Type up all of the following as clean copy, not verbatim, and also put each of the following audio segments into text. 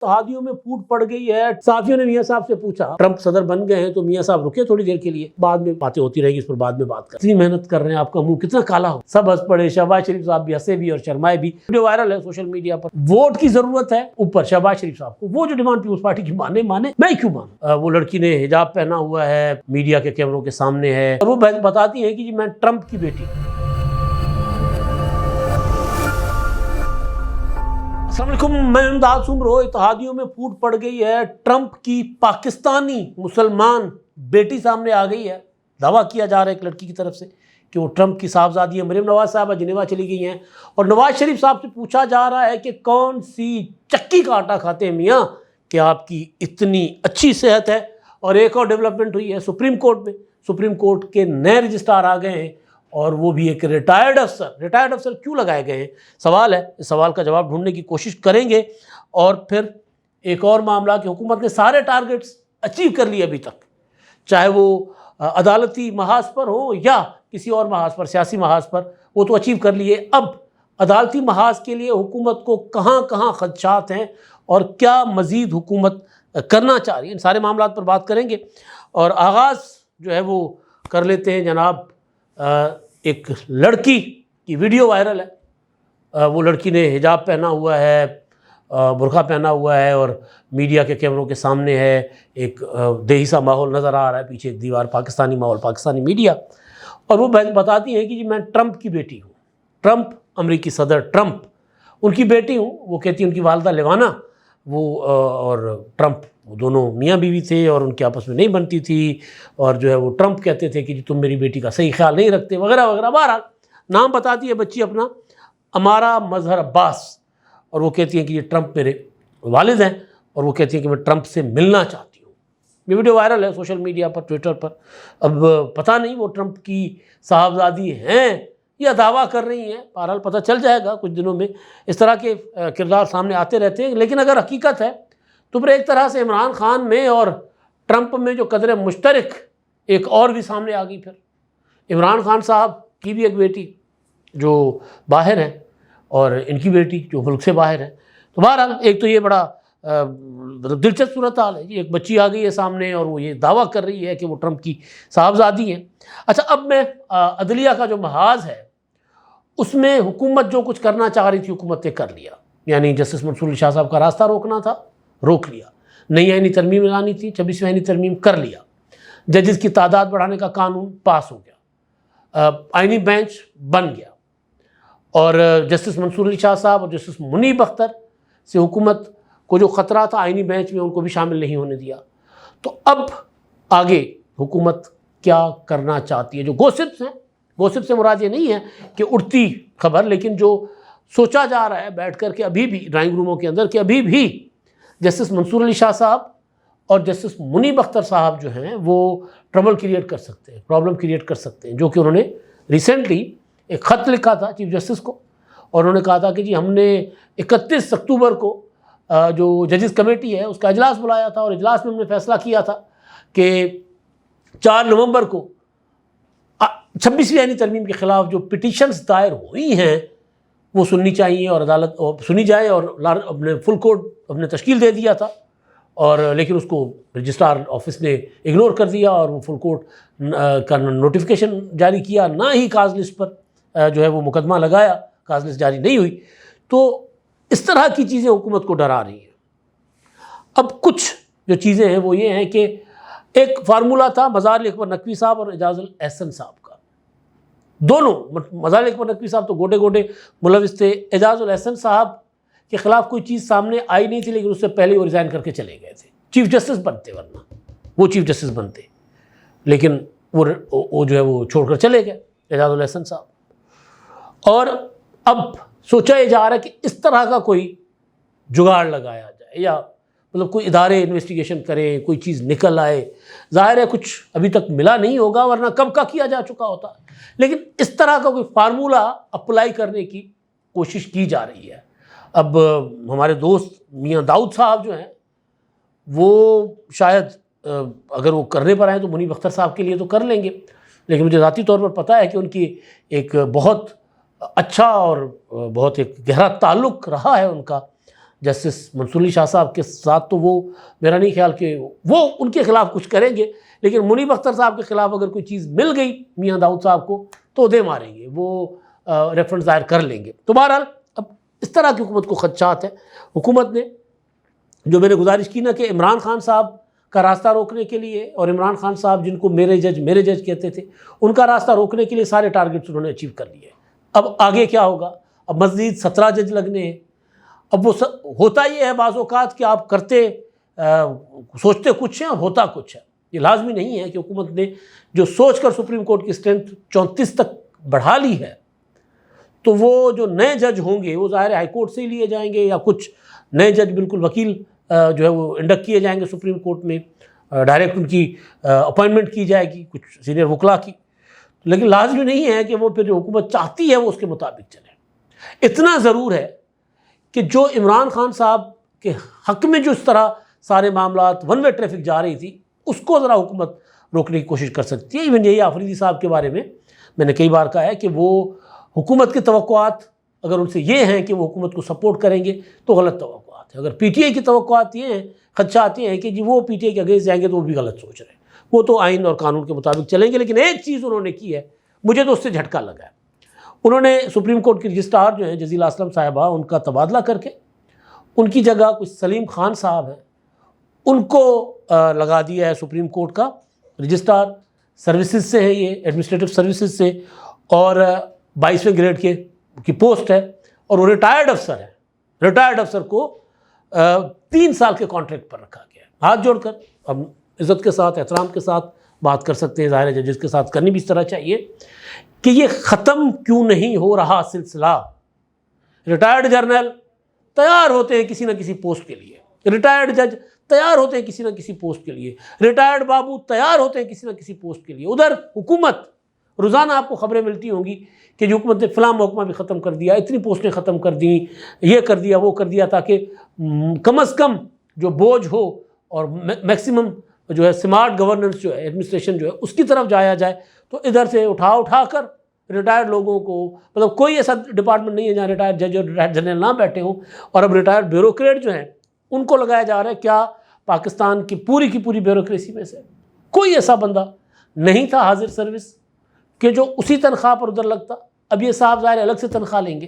اتحادیوں میں پھوٹ پڑ گئی ہے۔ صحافیوں نے میاں صاحب سے پوچھا ٹرمپ صدر بن گئے ہیں تو میاں صاحب رکے تھوڑی دیر کے لیے، بعد میں باتیں ہوتی رہیں گی، اس پر بعد میں بات کریں۔ اتنی محنت کر رہے ہیں، آپ کا منہ کتنا کالا ہو۔ سب ہنس پڑے، شہباز شریف صاحب بھی ہنسے بھی اور شرمائے بھی۔ ویڈیو وائرل ہے سوشل میڈیا پر۔ ووٹ کی ضرورت ہے، اوپر شہباز شریف صاحب کو وہ جو ڈیمانڈ پیپلز پارٹی کی مانے میں کیوں مانوں؟ وہ لڑکی نے حجاب پہنا ہوا ہے، میڈیا کے کیمروں کے سامنے ہے اور وہ بتاتی ہے کہ جی میں ٹرمپ کی بیٹی ہوں۔ السلام علیکم، میں امداد سمرو۔ اتحادیوں میں پھوٹ پڑ گئی ہے، ٹرمپ کی پاکستانی مسلمان بیٹی سامنے آ گئی ہے۔ دعویٰ کیا جا رہا ہے ایک لڑکی کی طرف سے کہ وہ ٹرمپ کی صاحبزادی ہے۔ مریم نواز صاحبہ جنیوا چلی گئی ہیں اور نواز شریف صاحب سے پوچھا جا رہا ہے کہ کون سی چکی کا آٹا کھاتے ہیں میاں کہ آپ کی اتنی اچھی صحت ہے۔ اور ایک اور ڈیولپمنٹ ہوئی ہے سپریم کورٹ میں، سپریم کورٹ کے نئے رجسٹرار آ گئے ہیں اور وہ بھی ایک ریٹائرڈ افسر کیوں لگائے گئے ہیں؟ سوال ہے، اس سوال کا جواب ڈھونڈنے کی کوشش کریں گے۔ اور پھر ایک اور معاملہ کہ حکومت نے سارے ٹارگٹس اچیو کر لیے ابھی تک، چاہے وہ عدالتی محاذ پر ہو یا کسی اور محاذ پر، سیاسی محاذ پر، وہ تو اچیو کر لیے۔ اب عدالتی محاذ کے لیے حکومت کو کہاں کہاں خدشات ہیں اور کیا مزید حکومت کرنا چاہ رہی ہے، ان سارے معاملات پر بات کریں گے۔ اور آغاز جو ہے وہ کر لیتے ہیں جناب، ایک لڑکی کی ویڈیو وائرل ہے۔ وہ لڑکی نے حجاب پہنا ہوا ہے، برقع پہنا ہوا ہے اور میڈیا کے کیمروں کے سامنے ہے۔ ایک دیہی سا ماحول نظر آ رہا ہے، پیچھے ایک دیوار، پاکستانی ماحول، پاکستانی میڈیا۔ اور وہ بتاتی ہیں کہ جی میں ٹرمپ کی بیٹی ہوں، ٹرمپ امریکی صدر ٹرمپ ان کی بیٹی ہوں۔ وہ کہتی ہیں ان کی والدہ لیوانا وہ اور ٹرمپ وہ دونوں میاں بیوی تھے اور ان کے آپس میں نہیں بنتی تھی، اور جو ہے وہ ٹرمپ کہتے تھے کہ جی تم میری بیٹی کا صحیح خیال نہیں رکھتے وغیرہ وغیرہ۔ بہرحال نام بتاتی ہے بچی اپنا، امارا مظہر عباس، اور وہ کہتی ہیں کہ یہ ٹرمپ میرے والد ہیں اور وہ کہتی ہیں کہ میں ٹرمپ سے ملنا چاہتی ہوں۔ یہ ویڈیو وائرل ہے سوشل میڈیا پر، ٹویٹر پر۔ اب پتہ نہیں وہ ٹرمپ کی صاحبزادی ہیں یا دعویٰ کر رہی ہیں، بہرحال پتہ چل جائے گا کچھ دنوں میں۔ اس طرح کے کردار سامنے آتے رہتے ہیں، لیکن اگر حقیقت ہے تو پھر ایک طرح سے عمران خان میں اور ٹرمپ میں جو قدر مشترک ایک اور بھی سامنے آ گئی۔ پھر عمران خان صاحب کی بھی ایک بیٹی جو باہر ہے اور ان کی بیٹی جو ملک سے باہر ہے۔ تو بہرحال ایک تو یہ بڑا دلچسپ صورتحال ہے، ایک بچی آ گئی ہے سامنے اور وہ یہ دعویٰ کر رہی ہے کہ وہ ٹرمپ کی صاحبزادی ہیں۔ اچھا، اب میں عدلیہ کا جو محاذ ہے اس میں حکومت جو کچھ کرنا چاہ رہی تھی حکومت نے کر لیا۔ یعنی جسٹس منصور علی شاہ صاحب کا راستہ روکنا تھا، روک لیا۔ نئی آئینی ترمیم لانی تھی، 26ویں آئینی ترمیم کر لیا۔ ججز کی تعداد بڑھانے کا قانون پاس ہو گیا، آئینی بینچ بن گیا، اور جسٹس منصور علی شاہ صاحب اور جسٹس منیب اختر سے حکومت کو جو خطرہ تھا آئینی بینچ میں ان کو بھی شامل نہیں ہونے دیا۔ تو اب آگے حکومت کیا کرنا چاہتی ہے؟ جو گوسپس ہیں، گوسپ سے مراد یہ نہیں ہے کہ اڑتی خبر، لیکن جو سوچا جا رہا ہے بیٹھ کر کے ابھی بھی ڈرائنگ روموں کے اندر کہ ابھی بھی جسٹس منصور علی شاہ صاحب اور جسٹس منیب اختر صاحب جو ہیں وہ ٹربل کریٹ کر سکتے ہیں، پرابلم کریٹ کر سکتے ہیں، جو کہ انہوں نے ریسنٹلی ایک خط لکھا تھا چیف جسٹس کو، اور انہوں نے کہا تھا کہ جی ہم نے 31 اکتوبر کو جو ججز کمیٹی ہے اس کا اجلاس بلایا تھا، اور اجلاس میں ہم نے فیصلہ کیا تھا کہ 4 نومبر کو 26ویں آئینی ترمیم کے خلاف جو پٹیشنز دائر ہوئی ہیں وہ سننی چاہیے اور عدالت سنی جائے، اور اپنے فل کورٹ اپنے تشکیل دے دیا تھا، اور لیکن اس کو رجسٹرار آفس نے اگنور کر دیا اور وہ فل کورٹ کا نوٹیفیکیشن جاری کیا، نہ ہی کاز لسٹ پر جو ہے وہ مقدمہ لگایا، کاز لسٹ جاری نہیں ہوئی۔ تو اس طرح کی چیزیں حکومت کو ڈرا رہی ہیں۔ اب کچھ جو چیزیں ہیں وہ یہ ہیں کہ ایک فارمولہ تھا مزار اکبر نقوی صاحب اور اعجاز الاحسن صاحب کا، دونوں مزار اکبر نقوی صاحب تو گوڈے گوڈے ملوث تھے، اعجاز الاحسن صاحب کے خلاف کوئی چیز سامنے آئی نہیں تھی، لیکن اس سے پہلے وہ ریزائن کر کے چلے گئے تھے، چیف جسٹس بنتے، ورنہ وہ چیف جسٹس بنتے، لیکن وہ جو ہے وہ چھوڑ کر چلے گئے اعجاز الاحسن صاحب۔ اور اب سوچا یہ جا رہا ہے کہ اس طرح کا کوئی جگاڑ لگایا جائے، یا مطلب کوئی ادارے انویسٹیگیشن کریں، کوئی چیز نکل آئے۔ ظاہر ہے کچھ ابھی تک ملا نہیں ہوگا، ورنہ کب کا کیا جا چکا ہوتا، لیکن اس طرح کا کوئی فارمولہ اپلائی کرنے کی کوشش کی جا رہی ہے۔ اب ہمارے دوست میاں داؤد صاحب جو ہیں وہ شاید اگر وہ کرنے پر آئیں تو منیب اختر صاحب کے لیے تو کر لیں گے، لیکن مجھے ذاتی طور پر پتہ ہے کہ ان کی ایک بہت اچھا اور بہت ایک گہرا تعلق رہا ہے ان کا جسٹس منصور علی شاہ صاحب کے ساتھ تو وہ میرا نہیں خیال کہ وہ ان کے خلاف کچھ کریں گے، لیکن منیب اختر صاحب کے خلاف اگر کوئی چیز مل گئی میاں داؤد صاحب کو تو دے ماریں گے، وہ ریفرنس ظاہر کر لیں گے۔ تو بہرحال اب اس طرح کی حکومت کو خدشات ہیں۔ حکومت نے جو میں نے گزارش کی نا کہ عمران خان صاحب کا راستہ روکنے کے لیے، اور عمران خان صاحب جن کو میرے جج کہتے تھے، ان کا راستہ روکنے کے لیے سارے ٹارگٹس انہوں نے اچیو کر لیے۔ اب آگے کیا ہوگا؟ اب مزید 17 جج لگنے ہیں۔ اب وہ ہوتا یہ ہے بعض اوقات کہ آپ کرتے سوچتے کچھ ہیں اور ہوتا کچھ ہے۔ یہ لازمی نہیں ہے کہ حکومت نے جو سوچ کر سپریم کورٹ کی اسٹرینتھ 34 تک بڑھا لی ہے تو وہ جو نئے جج ہوں گے وہ ظاہر ہائی کورٹ سے ہی لیے جائیں گے، یا کچھ نئے جج بالکل وکیل جو ہے وہ انڈکٹ کیے جائیں گے سپریم کورٹ میں، ڈائریکٹ ان کی اپائنٹمنٹ کی جائے گی کچھ سینئر وکلاء کی، لیکن لازمی نہیں ہے کہ وہ پھر جو حکومت چاہتی ہے وہ اس کے مطابق چلے۔ اتنا ضرور ہے کہ جو عمران خان صاحب کے حق میں جو اس طرح سارے معاملات ون وے ٹریفک جا رہی تھی اس کو ذرا حکومت روکنے کی کوشش کر سکتی ہے۔ ایون یہی آفریدی صاحب کے بارے میں نے کئی بار کہا ہے کہ وہ حکومت کی توقعات اگر ان سے یہ ہیں کہ وہ حکومت کو سپورٹ کریں گے تو غلط توقعات ہیں۔ اگر پی ٹی آئی کی توقعات یہ ہیں، خدشات یہ ہیں کہ جی وہ پی ٹی آئی کے اگینسٹ جائیں گے تو وہ بھی غلط سوچ رہے ہیں، وہ تو آئین اور قانون کے مطابق چلیں گے۔ لیکن ایک چیز انہوں نے کی ہے، مجھے تو اس سے جھٹکا لگا ہے، انہوں نے سپریم کورٹ کی رجسٹرار جو ہیں جزیلہ اسلم صاحبہ، ان کا تبادلہ کر کے ان کی جگہ کچھ سلیم خان صاحب ہیں ان کو لگا دیا ہے سپریم کورٹ کا رجسٹرار۔ سروسز سے ہے، یہ ایڈمنسٹریٹو سروسز سے، اور 22ویں گریڈ کی پوسٹ ہے، اور وہ ریٹائرڈ افسر ہے۔ ریٹائرڈ افسر کو 3 سال کے کانٹریکٹ پر رکھا گیا ہے۔ ہاتھ جوڑ کر اب عزت کے ساتھ احترام کے ساتھ بات کر سکتے ہیں، ظاہر ہے ججز کے ساتھ کرنی بھی اس طرح چاہیے کہ یہ ختم کیوں نہیں ہو رہا سلسلہ۔ ریٹائرڈ جرنل تیار ہوتے ہیں کسی نہ کسی پوسٹ کے لیے، ریٹائرڈ جج تیار ہوتے ہیں کسی نہ کسی پوسٹ کے لیے، ریٹائرڈ بابو تیار ہوتے ہیں کسی نہ کسی پوسٹ کے لیے۔ ادھر حکومت روزانہ آپ کو خبریں ملتی ہوں گی کہ جو حکومت نے فلاں محکمہ بھی ختم کر دیا، اتنی پوسٹیں ختم کر دیں، یہ کر دیا وہ کر دیا، تاکہ کم از کم جو بوجھ ہو اور میکسیمم جو ہے سمارٹ گورننس جو ہے، ایڈمنسٹریشن جو ہے اس کی طرف جایا جائے۔ تو ادھر سے اٹھا کر ریٹائرڈ لوگوں کو، مطلب کوئی ایسا ڈپارٹمنٹ نہیں ہے جہاں ریٹائرڈ جج اور ریٹائرڈ جنرل نہ بیٹھے ہوں، اور اب ریٹائرڈ بیوروکریٹ جو ہیں ان کو لگایا جا رہا ہے۔ کیا پاکستان کی پوری بیوروکریسی میں سے کوئی ایسا بندہ نہیں تھا حاضر سروس کہ جو اسی تنخواہ پر ادھر لگتا؟ اب یہ صاحب ظاہر الگ سے تنخواہ لیں گے،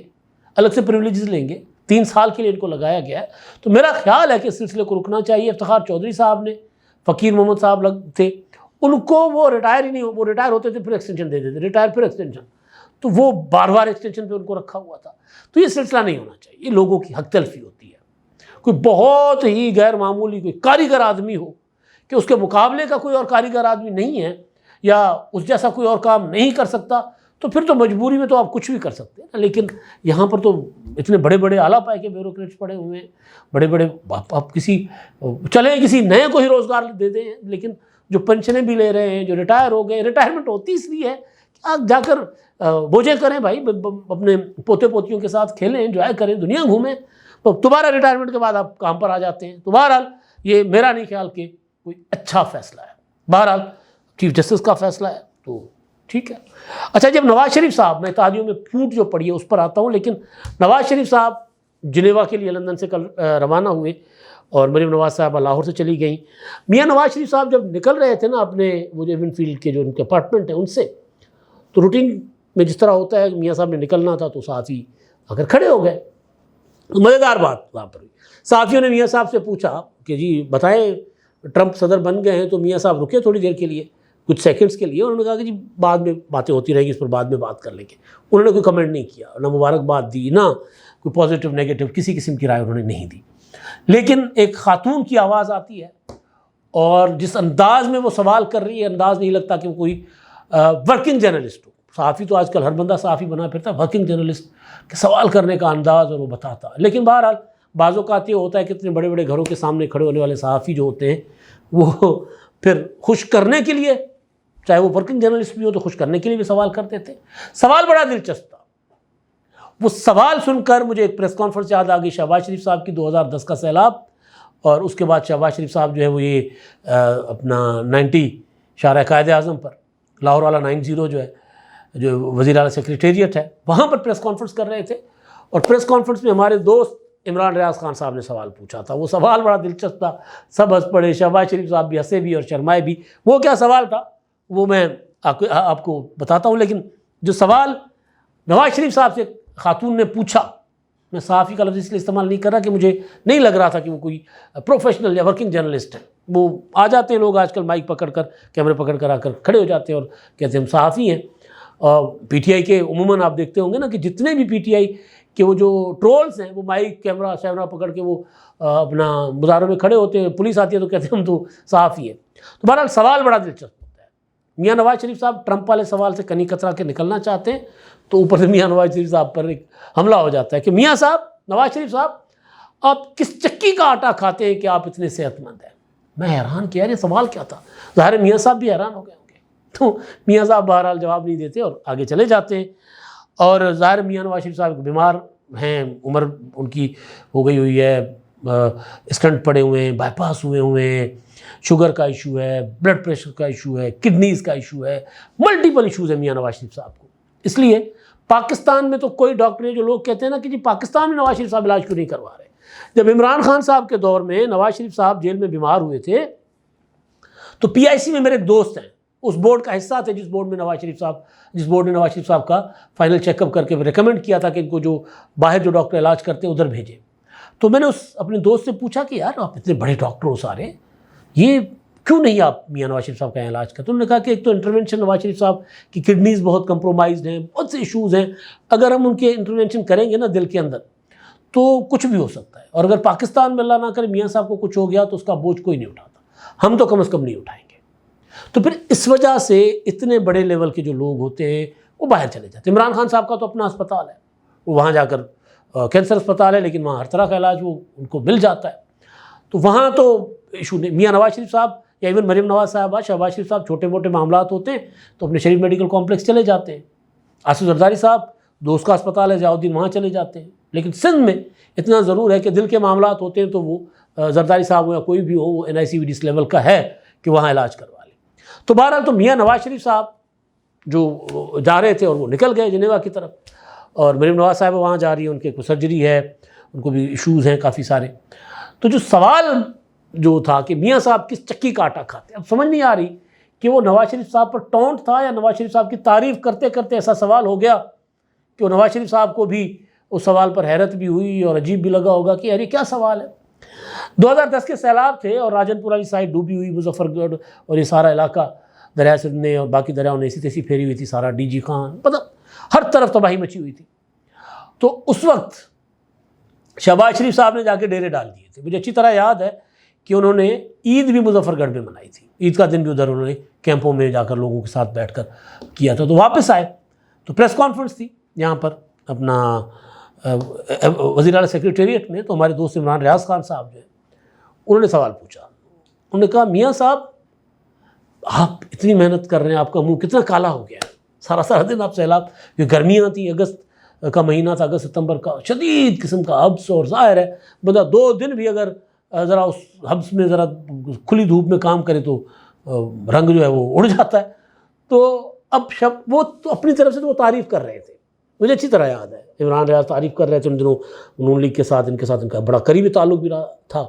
الگ سے پریولیجز لیں گے، 3 سال کے لیے ان کو لگایا گیا ہے۔ تو میرا خیال ہے کہ اس سلسلے کو رکنا چاہیے۔ افتخار چودھری صاحب نے، فقیر محمد صاحب تھے، ان کو وہ ریٹائر ہی نہیں، وہ ریٹائر ہوتے تھے پھر ایکسٹینشن دے دیتے، ریٹائر پھر ایکسٹینشن، تو وہ بار ایکسٹینشن پہ ان کو رکھا ہوا تھا۔ تو یہ سلسلہ نہیں ہونا چاہیے، یہ لوگوں کی حق تلفی ہوتی ہے۔ کوئی بہت ہی غیر معمولی کوئی کاریگر آدمی ہو کہ اس کے مقابلے کا کوئی اور کاریگر آدمی نہیں ہے، یا اس جیسا کوئی اور کام نہیں کر سکتا، تو پھر تو مجبوری میں تو آپ کچھ بھی کر سکتے ہیں۔ لیکن یہاں پر تو اتنے بڑے اعلیٰ پائے کے بیوروکریٹس پڑے ہوئے ہیں، بڑے آپ کسی نئے کو ہی روزگار دے دیں، لیکن جو پنشنیں بھی لے رہے ہیں، جو ریٹائر ہو گئے، ریٹائرمنٹ ہوتی اس لیے ہے کہ آپ جا کر بوجھے کریں بھائی، اپنے پوتے پوتیوں کے ساتھ کھیلیں، انجوائے کریں، دنیا گھومیں، تو دوبارہ ریٹائرمنٹ کے بعد آپ کام پر آ جاتے ہیں۔ تو بہرحال یہ میرا نہیں خیال کہ کوئی اچھا فیصلہ ہے۔ بہرحال چیف جسٹس کا فیصلہ ہے تو ٹھیک ہے۔ اچھا، جب نواز شریف صاحب، میں اتحادیوں میں پھوٹ جو پڑی ہے اس پر آتا ہوں، لیکن نواز شریف صاحب جنیوا کے لیے لندن سے کل روانہ ہوئے، اور مریم نواز صاحبہ لاہور سے چلی گئیں۔ میاں نواز شریف صاحب جب نکل رہے تھے نا اپنے وہ جو ایون فیلڈ کے جو ان کے اپارٹمنٹ ہیں ان سے، تو روٹین میں جس طرح ہوتا ہے میاں صاحب نے نکلنا تھا تو صحافی اگر کھڑے ہو گئے، مزیدار بات وہاں پر صحافیوں نے میاں صاحب سے پوچھا کہ جی بتائیں ٹرمپ صدر بن گئے ہیں، تو میاں صاحب رکے تھوڑی دیر کے لیے، کچھ سیکنڈز کے لیے، انہوں نے کہا کہ جی بعد میں باتیں ہوتی رہیں گی، اس پر بعد میں بات کر لیں گے۔ انہوں نے کوئی کمنٹ نہیں کیا، نہ مبارکباد دی، نہ کوئی پازیٹیو نیگیٹو کسی قسم کی رائے انہوں نے نہیں دی۔ لیکن ایک خاتون کی آواز آتی ہے، اور جس انداز میں وہ سوال کر رہی ہے، انداز نہیں لگتا کہ وہ کوئی ورکنگ جرنلسٹ ہو۔ صحافی تو آج کل ہر بندہ صحافی بنا پھرتا، ورکنگ جرنلسٹ کے سوال کرنے کا انداز اور وہ بتاتا۔ لیکن بہرحال بعض اوقات یہ ہوتا ہے کہ اتنے بڑے گھروں کے سامنے کھڑے ہونے والے صحافی جو ہوتے ہیں وہ پھر خوش کرنے کے لیے، چاہے وہ ورکنگ جرنلسٹ بھی ہو تو خوش کرنے کے لیے بھی سوال کرتے تھے۔ سوال بڑا دلچسپ تھا، وہ سوال سن کر مجھے ایک پریس کانفرنس یاد آ گئی شہباز شریف صاحب کی 2010 کا سیلاب، اور اس کے بعد شہباز شریف صاحب جو ہے وہ یہ اپنا 90 شارع قائد اعظم پر، لاہور والا 90 جو ہے، جو وزیر اعلیٰ سیکریٹریٹ ہے، وہاں پر پریس کانفرنس کر رہے تھے، اور پریس کانفرنس میں ہمارے دوست عمران ریاض خان صاحب نے سوال پوچھا تھا، وہ سوال بڑا دلچسپ تھا، سب ہنس پڑے، شہباز شریف صاحب بھی ہنسے بھی اور شرمائے بھی۔ وہ کیا سوال تھا وہ میں آپ کو بتاتا ہوں، لیکن جو سوال نواز شریف صاحب سے خاتون نے پوچھا، میں صحافی کا لفظ اس لیے استعمال نہیں کر رہا کہ مجھے نہیں لگ رہا تھا کہ وہ کوئی پروفیشنل یا ورکنگ جرنلسٹ ہے، وہ آ جاتے ہیں لوگ آج کل مائک پکڑ کر، کیمرے پکڑ کر آ کر کھڑے ہو جاتے ہیں اور کہتے ہیں ہم صحافی ہیں۔ پی ٹی آئی کے عموماً آپ دیکھتے ہوں گے نا کہ جتنے بھی پی ٹی آئی کہ وہ جو ٹرولز ہیں وہ مائک کیمرہ شیمرہ پکڑ کے وہ اپنا مظاہروں میں کھڑے ہوتے ہیں، پولیس آتی ہے تو کہتے ہیں ہم تو صحافی ہیں۔ تو بہرحال سوال بڑا دلچسپ ہوتا ہے۔ میاں نواز شریف صاحب ٹرمپ والے سوال سے کنی کترا کے نکلنا چاہتے ہیں تو اوپر سے میاں نواز شریف صاحب پر ایک حملہ ہو جاتا ہے کہ میاں صاحب، نواز شریف صاحب، آپ کس چکی کا آٹا کھاتے ہیں کہ آپ اتنے صحت مند ہیں؟ میں حیران کیا یہ سوال کیا تھا، ظاہر ہے میاں صاحب بھی حیران ہو گئے ہوں گے۔ تو میاں صاحب بہرحال جواب نہیں دیتے اور آگے چلے جاتے ہیں، اور ظاہر میاں نواز شریف صاحب بیمار ہیں، عمر ان کی ہو گئی ہوئی ہے، اسٹنٹ پڑے ہوئے ہیں، بائی پاس ہوئے ہیں، شوگر کا ایشو ہے، بلڈ پریشر کا ایشو ہے، کڈنیز کا ایشو ہے، ملٹیپل ایشوز ہیں میاں نواز شریف صاحب کو۔ اس لیے پاکستان میں تو کوئی ڈاکٹر ہے جو لوگ کہتے ہیں نا کہ جی پاکستان میں نواز شریف صاحب علاج کیوں نہیں کروا رہے۔ جب عمران خان صاحب کے دور میں نواز شریف صاحب جیل میں بیمار ہوئے تھے تو پی آئی سی میں میرے ایک دوست ہیں، اس بورڈ کا حصہ تھے جس بورڈ نے نواز شریف صاحب کا فائنل چیک اپ کر کے ریکمنڈ کیا تھا کہ ان کو جو باہر جو ڈاکٹر علاج کرتے ہیں ادھر بھیجیں۔ تو میں نے اس اپنے دوست سے پوچھا کہ یار آپ اتنے بڑے ڈاکٹر ہو سارے، یہ کیوں نہیں آپ میاں نواز شریف صاحب کا علاج کرتے؟ انہوں نے کہا کہ ایک تو انٹرونشن نواز شریف صاحب کی کڈنیز بہت کمپرومائزڈ ہیں، بہت سے ایشوز ہیں، اگر ہم ان کے انٹرونشن کریں گے نا دل کے اندر تو کچھ بھی ہو سکتا ہے، اور اگر پاکستان میں اللہ نہ کرے میاں صاحب کو کچھ ہو گیا تو اس کا بوجھ کوئی نہیں اٹھاتا، ہم تو کم از کم نہیں اٹھائیں گے۔ تو پھر اس وجہ سے اتنے بڑے لیول کے جو لوگ ہوتے ہیں وہ باہر چلے جاتے ہیں۔ عمران خان صاحب کا تو اپنا اسپتال ہے، وہ وہاں جا کر کینسر اسپتال ہے لیکن وہاں ہر طرح کا علاج وہ ان کو مل جاتا ہے، تو وہاں تو ایشو نہیں۔ میاں نواز شریف صاحب یا ایون مریم نواز صاحبہ، شہباز شریف صاحب، چھوٹے موٹے معاملات ہوتے ہیں تو اپنے شریف میڈیکل کمپلیکس چلے جاتے ہیں۔ آصف زرداری صاحب دوست کا اسپتال ہے ضیاء الدین، وہاں چلے جاتے ہیں۔ لیکن سندھ میں اتنا ضرور ہے کہ دل کے معاملات ہوتے ہیں تو وہ زرداری صاحب ہو یا کوئی بھی ہو، وہ NICVD اس لیول کا ہے کہ وہاں علاج کروا لے۔ تو بہرحال تو میاں نواز شریف صاحب جو جا رہے تھے اور وہ نکل گئے جنیوا کی طرف، اور مریم نواز صاحب وہاں جا رہی ہیں، ان کے کوئی سرجری ہے، ان کو بھی ایشوز ہیں کافی سارے۔ تو جو سوال جو تھا کہ میاں صاحب کس چکی کا آٹا کھاتے، اب سمجھ نہیں آ رہی کہ وہ نواز شریف صاحب پر ٹونٹ تھا یا نواز شریف صاحب کی تعریف کرتے کرتے ایسا سوال ہو گیا کہ وہ نواز شریف صاحب کو بھی اس سوال پر حیرت بھی ہوئی اور عجیب بھی لگا ہوگا کہ یار یہ کیا سوال ہے۔ 2010 کے سیلاب تھے اور راجن پورہ کی سائڈ ڈوبی ہوئی، مظفر گڑھ اور یہ سارا علاقہ دریا سندھ نے اور باقی دریاؤں نے ایسی تیسی پھیری ہوئی تھی، سارا DG خان، مطلب ہر طرف تباہی مچی ہوئی تھی۔ تو اس وقت شہباز شریف صاحب نے جا کے ڈیرے ڈال دیے تھے۔ مجھے اچھی طرح یاد ہے کہ انہوں نے عید بھی مظفر گڑھ میں منائی تھی، عید کا دن بھی ادھر انہوں نے کیمپوں میں جا کر لوگوں کے ساتھ بیٹھ کر کیا تھا۔ تو واپس آئے تو پریس کانفرنس تھی یہاں پر اپنا وزیر اعلیٰ سیکریٹریٹ میں، تو ہمارے دوست عمران ریاض خان صاحب جو ہیں انہوں نے سوال پوچھا، انہوں نے کہا میاں صاحب آپ اتنی محنت کر رہے ہیں، آپ کا منہ کتنا کالا ہو گیا ہے، سارا دن آپ سیلاب، یہ گرمیاں تھیں، اگست کا مہینہ تھا، اگست ستمبر کا، شدید قسم کا حبس، اور ظاہر ہے بندہ 2 دن بھی اگر ذرا اس حبس میں ذرا کھلی دھوپ میں کام کرے تو رنگ جو ہے وہ اڑ جاتا ہے۔ تو اب وہ تو اپنی طرف سے تو وہ تعریف کر رہے تھے، مجھے اچھی طرح یاد ہے عمران ریاض تعریف کر رہے تھے، ان دنوں نون لیگ کے ساتھ ان کا بڑا قریبی تعلق بھی تھا،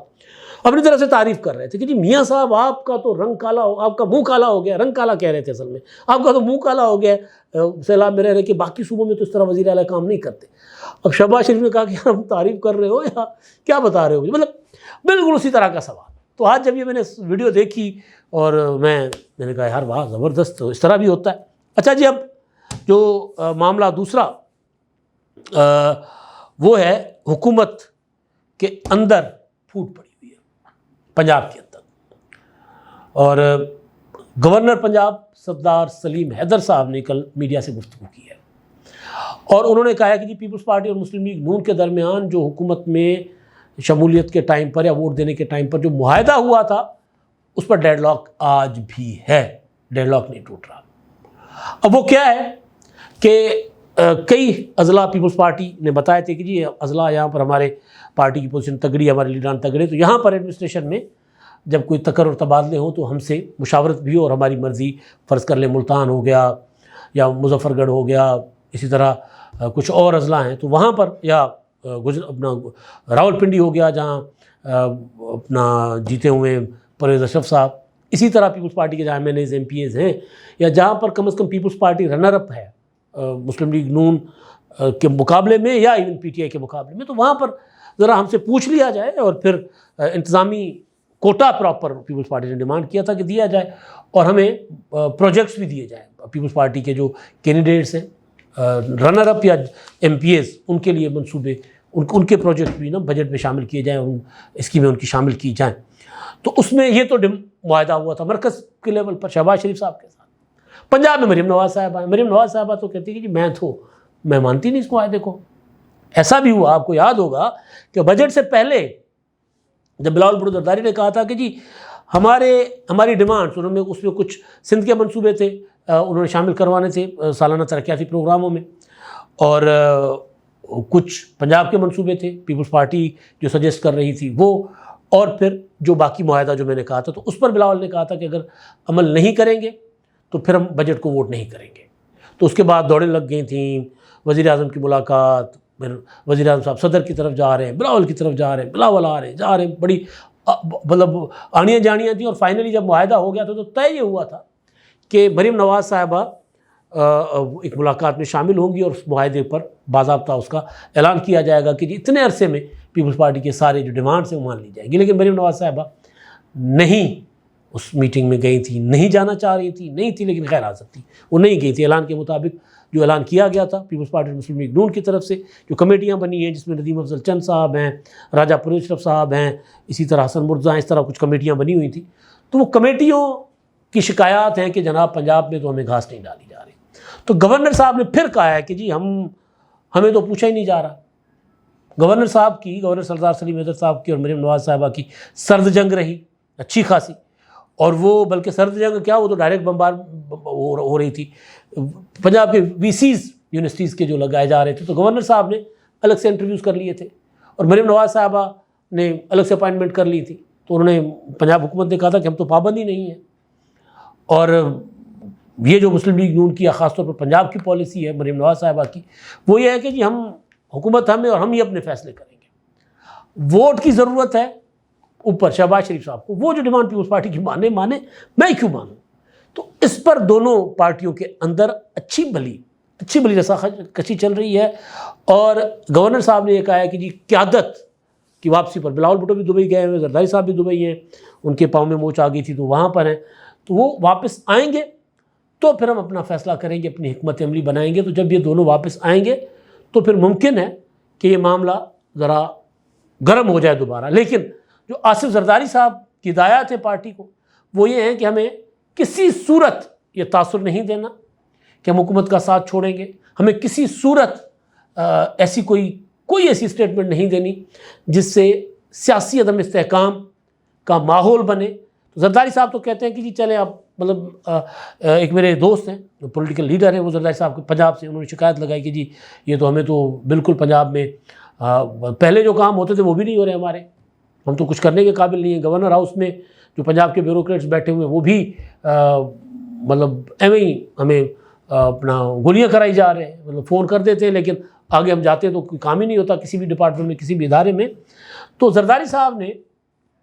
اپنی طرف سے تعریف کر رہے تھے کہ جی میاں صاحب آپ کا تو رنگ کالا ہو، آپ کا منہ کالا ہو گیا، رنگ کالا کہہ رہے تھے اصل میں، آپ کا تو منہ کالا ہو گیا سیلاب میں رہ رہے کہ باقی صوبوں میں تو اس طرح وزیر اعلیٰ کام نہیں کرتے۔ اب شہباز شریف نے کہا کہ ہم تعریف کر رہے ہو یا کیا بتا رہے ہو، مطلب بالکل اسی طرح کا سوال۔ تو آج جب یہ میں نے ویڈیو دیکھی اور میں نے کہا یار واہ زبردست، تو اس طرح بھی ہوتا ہے۔ اچھا جی، اب جو معاملہ دوسرا وہ ہے حکومت کے اندر پھوٹ پڑی ہوئی ہے پنجاب کے اندر، اور گورنر پنجاب سردار سلیم حیدر صاحب نے کل میڈیا سے گفتگو کی ہے، اور انہوں نے کہا ہے کہ جی پیپلز پارٹی اور مسلم لیگ نون کے درمیان جو حکومت میں شمولیت کے ٹائم پر یا ووٹ دینے کے ٹائم پر جو معاہدہ ہوا تھا اس پر ڈیڈ لاک آج بھی ہے، ڈیڈ لاک نہیں ٹوٹ رہا۔ اب وہ کیا ہے کہ کئی اضلاع پیپلز پارٹی نے بتایا تھے کہ جی اضلاع یہاں پر ہمارے پارٹی کی پوزیشن تگڑی ہے، ہمارے لیڈران تگڑے، تو یہاں پر ایڈمنسٹریشن میں جب کوئی تکر اور تبادلے ہوں تو ہم سے مشاورت بھی ہو اور ہماری مرضی، فرض کر لیں ملتان ہو گیا یا مظفر گڑھ ہو گیا، اسی طرح کچھ اور اضلاع ہیں تو وہاں پر، یا اپنا راولپنڈی ہو گیا جہاں اپنا جیتے ہوئے پرویز اشرف صاحب، اسی طرح پیپلز پارٹی کے جہاں MNAs MPAs ہیں، یا جہاں پر کم از کم پیپلز پارٹی رنر اپ ہے مسلم لیگ نون کے مقابلے میں یا ایون پی ٹی آئی کے مقابلے میں، تو وہاں پر ذرا ہم سے پوچھ لیا جائے، اور پھر انتظامی کوٹا پراپر پیپلز پارٹی نے ڈیمانڈ کیا تھا کہ دیا جائے، اور ہمیں پروجیکٹس بھی دیے جائیں پیپلز پارٹی کے جو کینڈیڈیٹس ہیں رنر اپ یا ایم پی ایز، ان کے لیے منصوبے، ان کے پروجیکٹ بھی نا بجٹ میں شامل کیے جائیں، ان اسکیمیں ان کی شامل کی جائیں۔ تو اس میں یہ تو معاہدہ ہوا تھا مرکز کے لیول پر شہباز شریف صاحب کے ساتھ۔ پنجاب میں مریم نواز صاحبہ تو کہتی ہے کہ میں مانتی نہیں اس معاہدے کو۔ ایسا بھی ہوا، آپ کو یاد ہوگا کہ بجٹ سے پہلے جب بلاول بھٹو زرداری نے کہا تھا کہ جی ہماری ڈیمانڈس، انہوں نے اس میں کچھ سندھ کے منصوبے تھے انہوں نے شامل کروانے تھے سالانہ ترقیاتی پروگراموں میں، اور کچھ پنجاب کے منصوبے تھے پیپلز پارٹی جو سجیسٹ کر رہی تھی وہ، اور پھر جو باقی معاہدہ جو میں نے کہا تھا، تو اس پر بلاول نے کہا تھا کہ اگر عمل نہیں کریں گے تو پھر ہم بجٹ کو ووٹ نہیں کریں گے۔ تو اس کے بعد دوڑیں لگ گئی تھیں، وزیر اعظم کی ملاقات، پھر وزیر اعظم صاحب صدر کی طرف جا رہے ہیں، بلاول کی طرف جا رہے ہیں، بلاول آ رہے ہیں جا رہے ہیں، بڑی مطلب آنیاں جانیاں تھیں، اور فائنلی جب معاہدہ ہو گیا تھا تو طے یہ ہوا تھا کہ مریم نواز صاحبہ ایک ملاقات میں شامل ہوں گی، اور اس معاہدے پر باضابطہ اس کا اعلان کیا جائے گا کہ جی اتنے عرصے میں پیپلز پارٹی کے سارے جو ڈیمانڈس ہیں وہ مان لی جائیں گی۔ لیکن مریم نواز صاحبہ نہیں اس میٹنگ میں گئی تھی، نہیں جانا چاہ رہی تھی، نہیں تھی، لیکن خیر حاضر تھی، وہ نہیں گئی تھی۔ اعلان کے مطابق جو اعلان کیا گیا تھا پیپلز پارٹی مسلم لیگ نون کی طرف سے، جو کمیٹیاں بنی ہیں جس میں ندیم افضل چند صاحب ہیں، راجہ پرویز اشرف صاحب ہیں، اسی طرح حسن مرزا ہیں، اس طرح کچھ کمیٹیاں بنی ہوئی تھیں، تو وہ کمیٹیوں کی شکایات ہیں کہ جناب پنجاب میں تو ہمیں گھاس نہیں ڈالی جا رہی۔ تو گورنر صاحب نے پھر کہا ہے کہ جی ہمیں تو پوچھا ہی نہیں جا رہا۔ گورنر سردار سلیم حیدر صاحب کی اور مریم نواز صاحبہ کی سرد جنگ رہی اچھی خاصی، اور وہ بلکہ سرد جنگ کیا، وہ تو ڈائریکٹ بمبار ہو رہی تھی، پنجاب کے وی سیز یونیورسٹیز کے جو لگائے جا رہے تھے، تو گورنر صاحب نے الگ سے انٹرویوز کر لیے تھے، اور مریم نواز صاحبہ نے الگ سے اپائنٹمنٹ کر لی تھی، تو انہوں نے پنجاب حکومت نے کہا تھا کہ ہم تو پابند ہی نہیں ہیں۔ اور یہ جو مسلم لیگ نون کی خاص طور پر پنجاب کی پالیسی ہے مریم نواز صاحبہ کی، وہ یہ ہے کہ جی حکومت ہمیں، اور ہم ہی اپنے فیصلے کریں گے، ووٹ کی ضرورت ہے اوپر شہباز شریف صاحب کو، وہ جو ڈیمانڈ پیپلز پارٹی کی مانے میں کیوں مانوں۔ تو اس پر دونوں پارٹیوں کے اندر اچھی بھلی رساکشی چل رہی ہے، اور گورنر صاحب نے یہ کہا ہے کہ جی قیادت کی واپسی پر، بلاول بھٹو بھی دبئی گئے ہوئے، زرداری صاحب بھی دبئی ہیں، ان کے پاؤں میں موچ آ گئی تھی تو وہاں پر ہیں، تو وہ واپس آئیں گے تو پھر ہم اپنا فیصلہ کریں گے، اپنی حکمت عملی بنائیں گے۔ تو جب یہ دونوں واپس آئیں گے تو پھر ممکن ہے کہ یہ معاملہ ذرا گرم ہو جائے دوبارہ۔ لیکن جو آصف زرداری صاحب کی ہدایات ہیں پارٹی کو، وہ یہ ہیں کہ ہمیں کسی صورت یہ تاثر نہیں دینا کہ ہم حکومت کا ساتھ چھوڑیں گے، ہمیں کسی صورت ایسی کوئی ایسی اسٹیٹمنٹ نہیں دینی جس سے سیاسی عدم استحکام کا ماحول بنے۔ تو زرداری صاحب تو کہتے ہیں کہ جی چلیں اب، مطلب ایک میرے دوست ہیں پولیٹیکل لیڈر ہیں، وہ زرداری صاحب کے پنجاب سے، انہوں نے شکایت لگائی کہ جی یہ تو ہمیں تو بالکل پنجاب میں پہلے جو کام ہوتے تھے وہ بھی نہیں ہو رہے ہمارے، ہم تو کچھ کرنے کے قابل نہیں ہیں۔ گورنر ہاؤس میں جو پنجاب کے بیوروکریٹس بیٹھے ہوئے ہیں وہ بھی مطلب ایویں ہی ہمیں اپنا گولیاں کرائی جا رہے ہیں، مطلب فون کر دیتے ہیں لیکن آگے ہم جاتے ہیں تو کوئی کام ہی نہیں ہوتا کسی بھی ڈپارٹمنٹ میں، کسی بھی ادارے میں۔ تو زرداری صاحب نے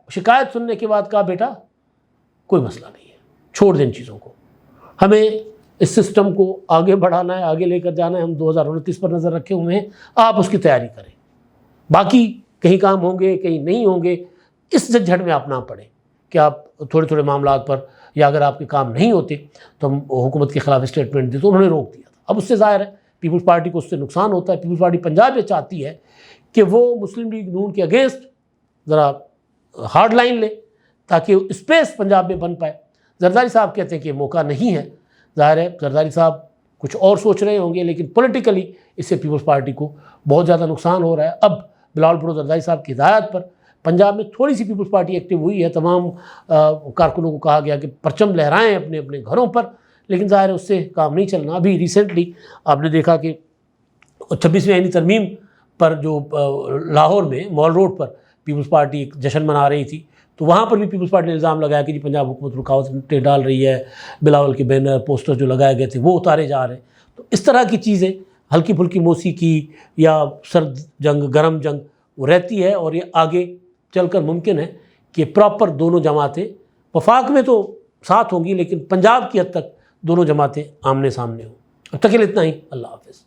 شکایت سننے کے بعد کہا بیٹا کوئی مسئلہ نہیں ہے، چھوڑ دیں ان چیزوں کو، ہمیں اس سسٹم کو آگے بڑھانا ہے، آگے لے کر جانا ہے، ہم 2029 پر نظر رکھے ہوئے ہیں، آپ اس کی تیاری کریں، باقی کہیں کام ہوں گے کہیں نہیں ہوں گے، اس جھنجھٹ میں آپ نہ پڑیں کہ آپ تھوڑے معاملات پر، یا اگر آپ کے کام نہیں ہوتے تو ہم حکومت کے خلاف اسٹیٹمنٹ دیں۔ تو انہوں نے روک دیا تھا۔ اب اس سے ظاہر ہے پیپلز پارٹی کو اس سے نقصان ہوتا ہے۔ پیپلز پارٹی پنجاب یہ چاہتی ہے کہ وہ مسلم لیگ نون کے اگینسٹ ذرا ہارڈ لائن لے تاکہ اسپیس پنجاب میں بن پائے۔ زرداری صاحب کہتے ہیں کہ موقع نہیں ہے، ظاہر ہے زرداری صاحب کچھ اور سوچ رہے ہوں گے، لیکن پولیٹیکلی اس سے پیپلز پارٹی کو بہت زیادہ نقصان ہو رہا ہے۔ اب بلاول بھٹو زرداری صاحب کی ہدایت پر پنجاب میں تھوڑی سی پیپلز پارٹی ایکٹیو ہوئی ہے، تمام کارکنوں کو کہا گیا کہ پرچم لہرائیں اپنے اپنے گھروں پر، لیکن ظاہر ہے اس سے کام نہیں چلنا۔ ابھی ریسنٹلی آپ نے دیکھا کہ 26ویں آئینی ترمیم پر جو لاہور میں مال روڈ پر پیپلز پارٹی ایک جشن منا رہی تھی، تو وہاں پر بھی پیپلز پارٹی نے الزام لگایا کہ جی پنجاب حکومت رکاوٹیں ڈال رہی ہے، بلاول کے بینر پوسٹر جو لگائے گئے تھے وہ اتارے جا رہے ہیں۔ تو اس طرح کی چیزیں ہلکی پھلکی موسیقی یا سرد جنگ گرم جنگ وہ رہتی ہے، اور یہ آگے چل کر ممکن ہے کہ پراپر دونوں جماعتیں وفاق میں تو ساتھ ہوں گی، لیکن پنجاب کی حد تک دونوں جماعتیں آمنے سامنے ہوں۔ اب تک کے لیے اتنا ہی، اللہ حافظ۔